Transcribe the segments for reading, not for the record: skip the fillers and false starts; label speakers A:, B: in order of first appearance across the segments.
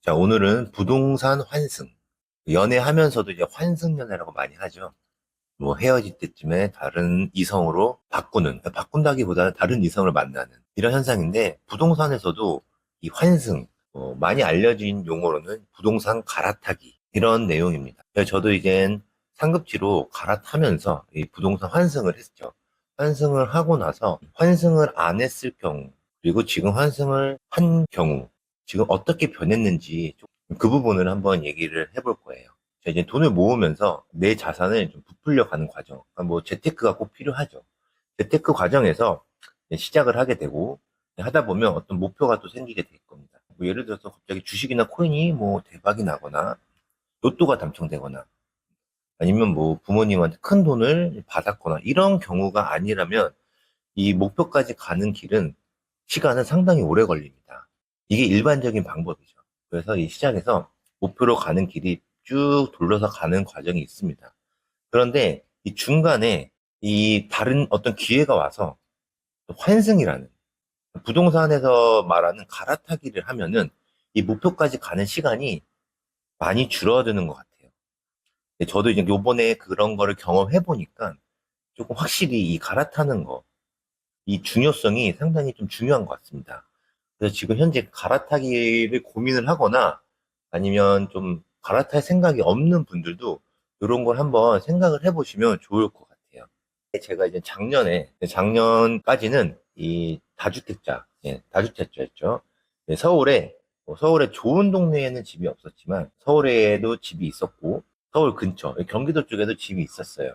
A: 자, 오늘은 부동산 환승. 연애하면서도 이제 환승연애라고 많이 하죠. 뭐 헤어질 때쯤에 다른 이성으로 바꾸는, 바꾼다기보다는 다른 이성을 만나는 이런 현상인데, 부동산에서도 이 환승, 많이 알려진 용어로는 부동산 갈아타기, 이런 내용입니다. 그래서 저도 이젠 상급지로 갈아타면서 이 부동산 환승을 했죠. 환승을 하고 나서 환승을 안 했을 경우, 그리고 지금 환승을 한 경우, 지금 어떻게 변했는지 그 부분을 한번 얘기를 해볼 거예요. 자, 이제 돈을 모으면서 내 자산을 좀 부풀려 가는 과정. 그러니까 뭐 재테크가 꼭 필요하죠. 재테크 과정에서 시작을 하게 되고 하다 보면 어떤 목표가 또 생기게 될 겁니다. 뭐 예를 들어서 갑자기 주식이나 코인이 뭐 대박이 나거나 로또가 당첨되거나 아니면 뭐 부모님한테 큰 돈을 받았거나 이런 경우가 아니라면 이 목표까지 가는 길은 시간은 상당히 오래 걸립니다. 이게 일반적인 방법이죠. 그래서 이 시작에서 목표로 가는 길이 쭉 둘러서 가는 과정이 있습니다. 그런데 이 중간에 이 다른 어떤 기회가 와서 환승이라는 부동산에서 말하는 갈아타기를 하면은 이 목표까지 가는 시간이 많이 줄어드는 것 같아요. 근데 저도 이제 요번에 그런 거를 경험해 보니까 조금 확실히 이 갈아타는 거, 이 중요성이 상당히 좀 중요한 것 같습니다. 그래서 지금 현재 갈아타기를 고민을 하거나 아니면 좀 갈아탈 생각이 없는 분들도 이런 걸 한번 생각을 해보시면 좋을 것 같아요. 제가 이제 작년까지는 이 다주택자, 다주택자였죠. 서울에 좋은 동네에는 집이 없었지만 서울에도 집이 있었고 서울 근처, 경기도 쪽에도 집이 있었어요.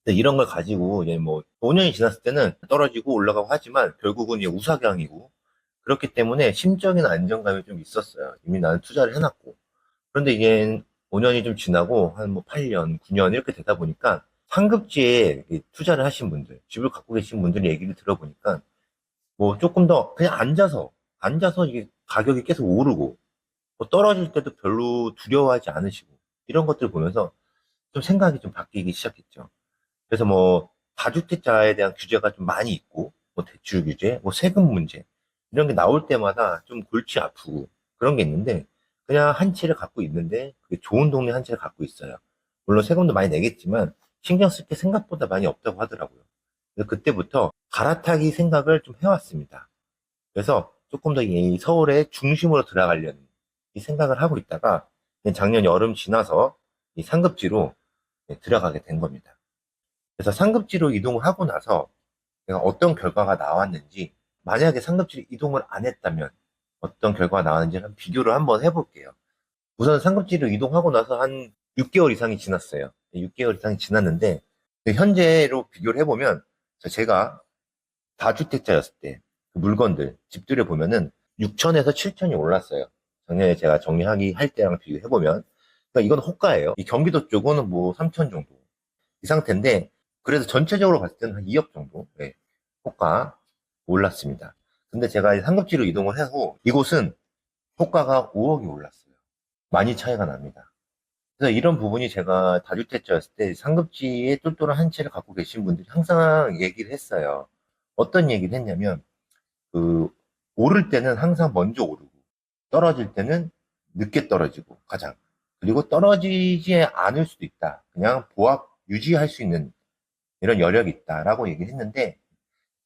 A: 근데 이런 걸 가지고 이제 뭐 5년이 지났을 때는 떨어지고 올라가고 하지만 결국은 이제 우사경이고 그렇기 때문에 심적인 안정감이 좀 있었어요. 이미 나는 투자를 해놨고. 그런데 이게 5년이 좀 지나고 한 뭐 8년, 9년 이렇게 되다 보니까 상급지에 투자를 하신 분들, 집을 갖고 계신 분들 얘기를 들어보니까 뭐 조금 더 그냥 앉아서 이게 가격이 계속 오르고 뭐 떨어질 때도 별로 두려워하지 않으시고 이런 것들 보면서 좀 생각이 좀 바뀌기 시작했죠. 그래서 뭐 다주택자에 대한 규제가 좀 많이 있고 뭐 대출 규제, 뭐 세금 문제 이런 게 나올 때마다 좀 골치 아프고 그런 게 있는데 그냥 한 채를 갖고 있는데 그게 좋은 동네 한 채를 갖고 있어요. 물론 세금도 많이 내겠지만 신경 쓸 게 생각보다 많이 없다고 하더라고요. 그래서 그때부터 갈아타기 생각을 좀 해왔습니다. 그래서 조금 더 이 서울의 중심으로 들어가려는 이 생각을 하고 있다가 작년 여름 지나서 이 상급지로 들어가게 된 겁니다. 그래서 상급지로 이동을 하고 나서 내가 어떤 결과가 나왔는지, 만약에 상급지로 이동을 안 했다면 어떤 결과가 나왔는지 한 비교를 한번 해볼게요. 우선 상급지로 이동하고 나서 한 6개월 이상이 지났어요. 6개월 이상이 지났는데 현재로 비교를 해보면 제가 다주택자였을 때그 물건들, 집들을 보면은 6천에서 7천이 올랐어요. 작년에 제가 정리하기 할 때랑 비교해보면. 그러니까 이건 호가예요. 이 경기도 쪽은 뭐 3천 정도. 이 상태인데, 그래서 전체적으로 봤을 때는 한 2억 정도, 호가 올랐습니다. 근데 제가 이 상급지로 이동을 해서 이곳은 호가가 5억이 올랐어요. 많이 차이가 납니다. 그래서 이런 부분이 제가 다주택자였을 때 상급지에 똘똘한 한 채를 갖고 계신 분들이 항상 얘기를 했어요. 어떤 얘기를 했냐면, 그, 오를 때는 항상 먼저 오르고, 떨어질 때는 늦게 떨어지고, 가장. 그리고 떨어지지 않을 수도 있다. 그냥 보합, 유지할 수 있는 이런 여력이 있다라고 얘기를 했는데,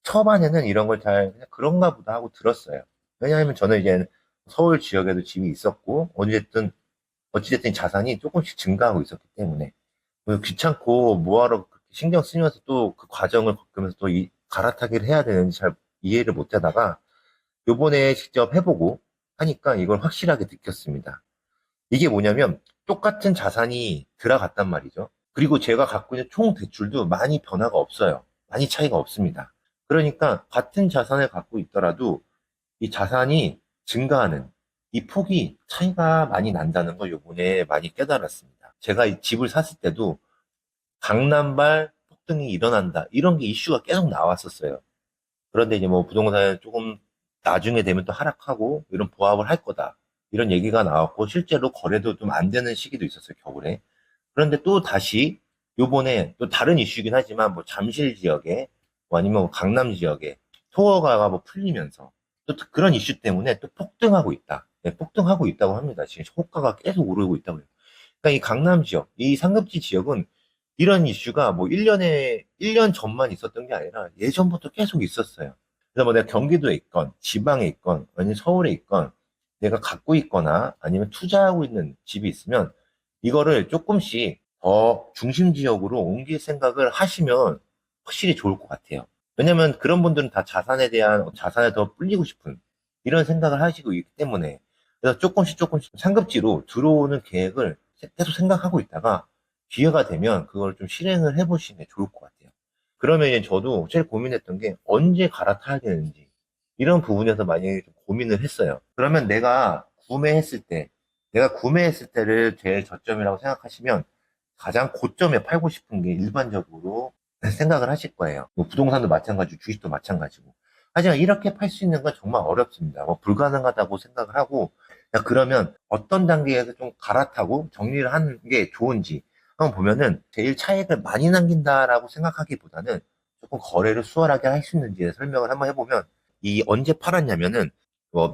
A: 초반에는 이런 걸 그냥 그런가 보다 하고 들었어요. 왜냐하면 저는 이제 서울 지역에도 집이 있었고, 어찌됐든 자산이 조금씩 증가하고 있었기 때문에, 귀찮고 뭐하러 그렇게 신경 쓰면서 또 그 과정을 겪으면서 또 이 갈아타기를 해야 되는지 잘 이해를 못 하다가, 요번에 직접 해보고 하니까 이걸 확실하게 느꼈습니다. 이게 뭐냐면, 똑같은 자산이 들어갔단 말이죠. 그리고 제가 갖고 있는 총 대출도 많이 변화가 없어요. 많이 차이가 없습니다. 그러니까 같은 자산을 갖고 있더라도 이 자산이 증가하는 이 폭이 차이가 많이 난다는 걸 요번에 많이 깨달았습니다. 제가 이 집을 샀을 때도 강남발 폭등이 일어난다. 이런 게 이슈가 계속 나왔었어요. 그런데 이제 뭐 부동산은 조금 나중에 되면 또 하락하고 이런 보합을 할 거다. 이런 얘기가 나왔고 실제로 거래도 좀 안 되는 시기도 있었어요, 겨울에. 그런데 또 다시 요번에 또 다른 이슈이긴 하지만 뭐 잠실 지역에 뭐 아니면 뭐 강남 지역에 토어가 뭐 풀리면서 또 그런 이슈 때문에 또 폭등하고 있다. 네, 폭등하고 있다고 합니다. 지금 호가가 계속 오르고 있다고 해요. 그러니까 이 강남 지역, 이 상급지 지역은 이런 이슈가 뭐 1년 전만 있었던 게 아니라 예전부터 계속 있었어요. 그래서 뭐 내가 경기도에 있건, 지방에 있건, 아니면 서울에 있건, 내가 갖고 있거나 아니면 투자하고 있는 집이 있으면 이거를 조금씩 더 중심 지역으로 옮길 생각을 하시면 확실히 좋을 것 같아요. 왜냐면 그런 분들은 다 자산에 더 불리고 싶은 이런 생각을 하시고 있기 때문에 그래서 조금씩 상급지로 들어오는 계획을 계속 생각하고 있다가 기회가 되면 그걸 좀 실행을 해보시는 게 좋을 것 같아요. 그러면 이제 저도 제일 고민했던 게 언제 갈아타야 되는지 이런 부분에서 많이 좀 고민을 했어요. 그러면 내가 구매했을 때를 제일 저점이라고 생각하시면 가장 고점에 팔고 싶은 게 일반적으로 생각을 하실 거예요. 뭐 부동산도 마찬가지고 주식도 마찬가지고. 하지만 이렇게 팔 수 있는 건 정말 어렵습니다. 뭐 불가능하다고 생각을 하고 야, 그러면 어떤 단계에서 좀 갈아타고 정리를 하는 게 좋은지 한번 보면은 제일 차익을 많이 남긴다라고 생각하기보다는 조금 거래를 수월하게 할 수 있는지에 설명을 한번 해보면 이 언제 팔았냐면은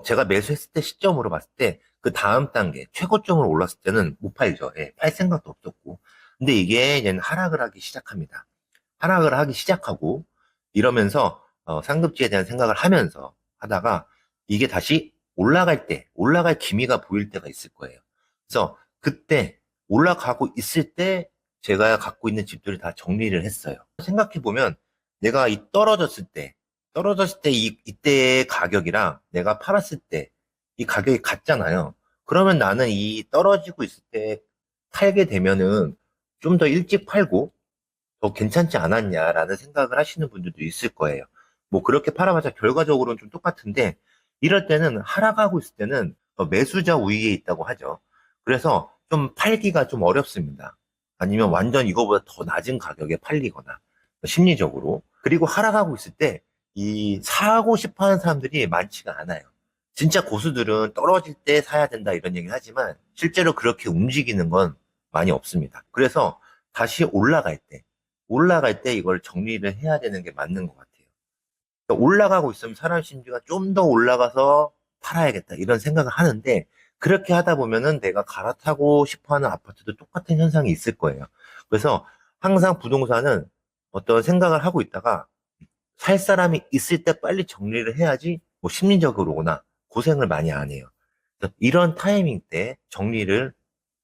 A: 제가 매수했을 때 시점으로 봤을 때 그 다음 단계 최고점으로 올랐을 때는 못 팔죠. 예, 팔 생각도 없었고. 근데 이게 이제 하락을 하기 시작합니다. 하락을 하기 시작하고 이러면서 상급지에 대한 생각을 하면서 하다가 이게 다시 올라갈 기미가 보일 때가 있을 거예요. 그래서 그때 올라가고 있을 때 제가 갖고 있는 집들을 다 정리를 했어요. 생각해 보면 내가 떨어졌을 때 이때의 가격이랑 내가 팔았을 때 이 가격이 같잖아요. 그러면 나는 이 떨어지고 있을 때 팔게 되면은 좀 더 일찍 팔고 더 괜찮지 않았냐라는 생각을 하시는 분들도 있을 거예요. 뭐 그렇게 팔아봤자 결과적으로는 좀 똑같은데 이럴 때는 하락하고 있을 때는 매수자 우위에 있다고 하죠. 그래서 좀 팔기가 좀 어렵습니다. 아니면 완전 이거보다 더 낮은 가격에 팔리거나 심리적으로. 그리고 하락하고 있을 때 이 사고 싶어 하는 사람들이 많지가 않아요. 진짜 고수들은 떨어질 때 사야 된다 이런 얘기를 하지만 실제로 그렇게 움직이는 건 많이 없습니다. 그래서 다시 올라갈 때 이걸 정리를 해야 되는 게 맞는 것 같아요. 그러니까 올라가고 있으면 사람 심리가 좀 더 올라가서 팔아야겠다 이런 생각을 하는데 그렇게 하다 보면은 내가 갈아타고 싶어 하는 아파트도 똑같은 현상이 있을 거예요. 그래서 항상 부동산은 어떤 생각을 하고 있다가 살 사람이 있을 때 빨리 정리를 해야지 뭐 심리적으로나 고생을 많이 안 해요. 그래서 이런 타이밍 때 정리를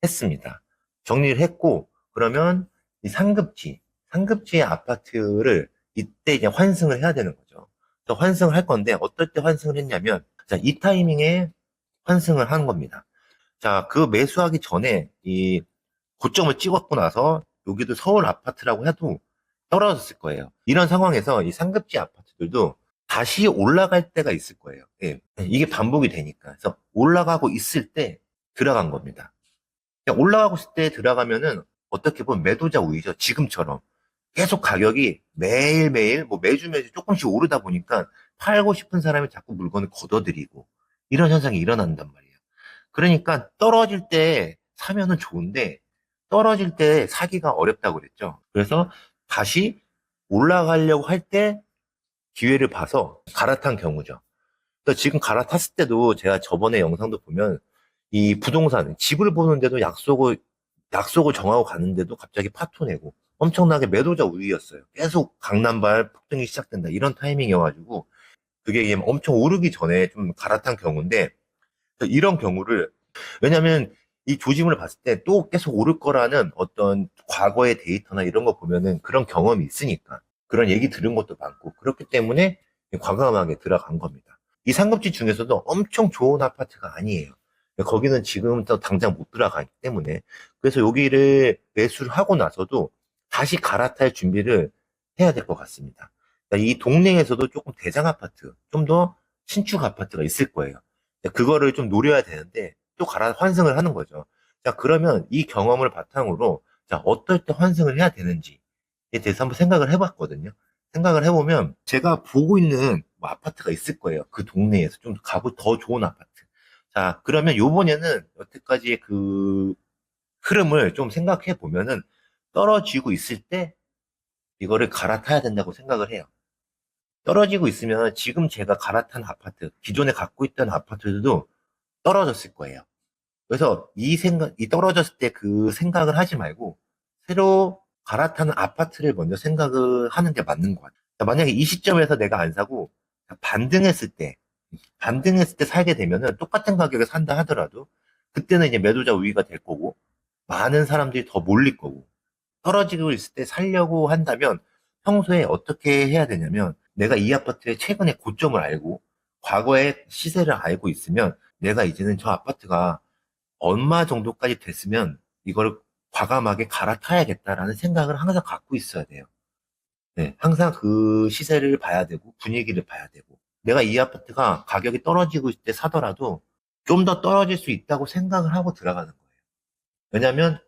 A: 했습니다. 정리를 했고 그러면 이 상급지의 아파트를 이때 이제 환승을 해야 되는 거죠. 그래서 환승을 할 건데 어떨 때 환승을 했냐면 자, 이 타이밍에 환승을 하는 겁니다. 자, 그 매수하기 전에 이 고점을 찍었고 나서 여기도 서울 아파트라고 해도 떨어졌을 거예요. 이런 상황에서 이 상급지 아파트들도 다시 올라갈 때가 있을 거예요. 예, 이게 반복이 되니까. 그래서 올라가고 있을 때 들어간 겁니다. 그냥 올라가고 있을 때 들어가면은 어떻게 보면 매도자 우위죠. 지금처럼. 계속 가격이 매일매일, 뭐 매주 조금씩 오르다 보니까 팔고 싶은 사람이 자꾸 물건을 걷어들이고 이런 현상이 일어난단 말이에요. 그러니까 떨어질 때 사면은 좋은데 떨어질 때 사기가 어렵다고 그랬죠. 그래서 다시 올라가려고 할 때 기회를 봐서 갈아탄 경우죠. 그러니까 지금 갈아탔을 때도 제가 저번에 영상도 보면 이 부동산, 집을 보는데도 약속을 정하고 가는데도 갑자기 파토 내고 엄청나게 매도자 우위였어요. 계속 강남발 폭등이 시작된다. 이런 타이밍이어가지고 그게 이게 엄청 오르기 전에 좀 갈아탄 경우인데 이런 경우를 왜냐면 이 조짐을 봤을 때 또 계속 오를 거라는 어떤 과거의 데이터나 이런 거 보면은 그런 경험이 있으니까 그런 얘기 들은 것도 많고 그렇기 때문에 과감하게 들어간 겁니다. 이 상급지 중에서도 엄청 좋은 아파트가 아니에요. 거기는 지금부터 당장 못 들어가기 때문에 그래서 여기를 매수를 하고 나서도 다시 갈아탈 준비를 해야 될 것 같습니다. 그러니까 이 동네에서도 조금 대장 아파트, 좀 더 신축 아파트가 있을 거예요. 그거를 좀 노려야 되는데 또 환승을 하는 거죠. 자, 그러면 이 경험을 바탕으로 자, 어떨 때 환승을 해야 되는지에 대해서 한번 생각을 해봤거든요. 생각을 해보면 제가 보고 있는 뭐 아파트가 있을 거예요. 그 동네에서 좀 가고 더 좋은 아파트. 자, 그러면 요번에는 여태까지의 그 흐름을 좀 생각해 보면은 떨어지고 있을 때 이거를 갈아타야 된다고 생각을 해요. 떨어지고 있으면 지금 제가 갈아탄 아파트, 기존에 갖고 있던 아파트들도 떨어졌을 거예요. 그래서 이 떨어졌을 때 그 생각을 하지 말고 새로 갈아타는 아파트를 먼저 생각을 하는 게 맞는 것 같아요. 만약에 이 시점에서 내가 안 사고 반등했을 때, 반등했을 때 살게 되면은 똑같은 가격에 산다 하더라도 그때는 이제 매도자 우위가 될 거고 많은 사람들이 더 몰릴 거고 떨어지고 있을 때 살려고 한다면 평소에 어떻게 해야 되냐면 내가 이 아파트의 최근의 고점을 알고 과거의 시세를 알고 있으면 내가 이제는 저 아파트가 얼마 정도까지 됐으면 이걸 과감하게 갈아타야겠다라는 생각을 항상 갖고 있어야 돼요. 네, 항상 그 시세를 봐야 되고 분위기를 봐야 되고 내가 이 아파트가 가격이 떨어지고 있을 때 사더라도 좀 더 떨어질 수 있다고 생각을 하고 들어가는 거예요. 왜냐하면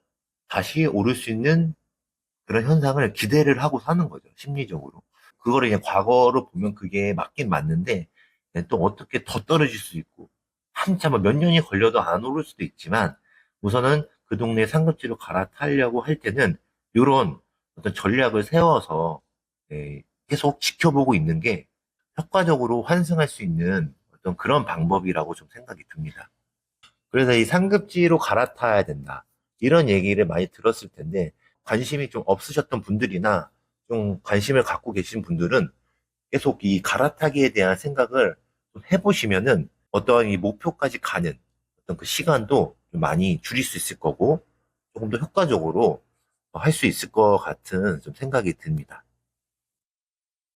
A: 다시 오를 수 있는 그런 현상을 기대를 하고 사는 거죠. 심리적으로. 그거를 그냥 과거로 보면 그게 맞긴 맞는데 또 어떻게 더 떨어질 수 있고 한참 몇 년이 걸려도 안 오를 수도 있지만 우선은 그 동네 상급지로 갈아타려고 할 때는 이런 어떤 전략을 세워서 계속 지켜보고 있는 게 효과적으로 환승할 수 있는 어떤 그런 방법이라고 좀 생각이 듭니다. 그래서 이 상급지로 갈아타야 된다. 이런 얘기를 많이 들었을 텐데, 관심이 좀 없으셨던 분들이나 좀 관심을 갖고 계신 분들은 계속 이 갈아타기에 대한 생각을 좀 해보시면은 어떤 이 목표까지 가는 어떤 그 시간도 좀 많이 줄일 수 있을 거고, 조금 더 효과적으로 할 수 있을 것 같은 좀 생각이 듭니다.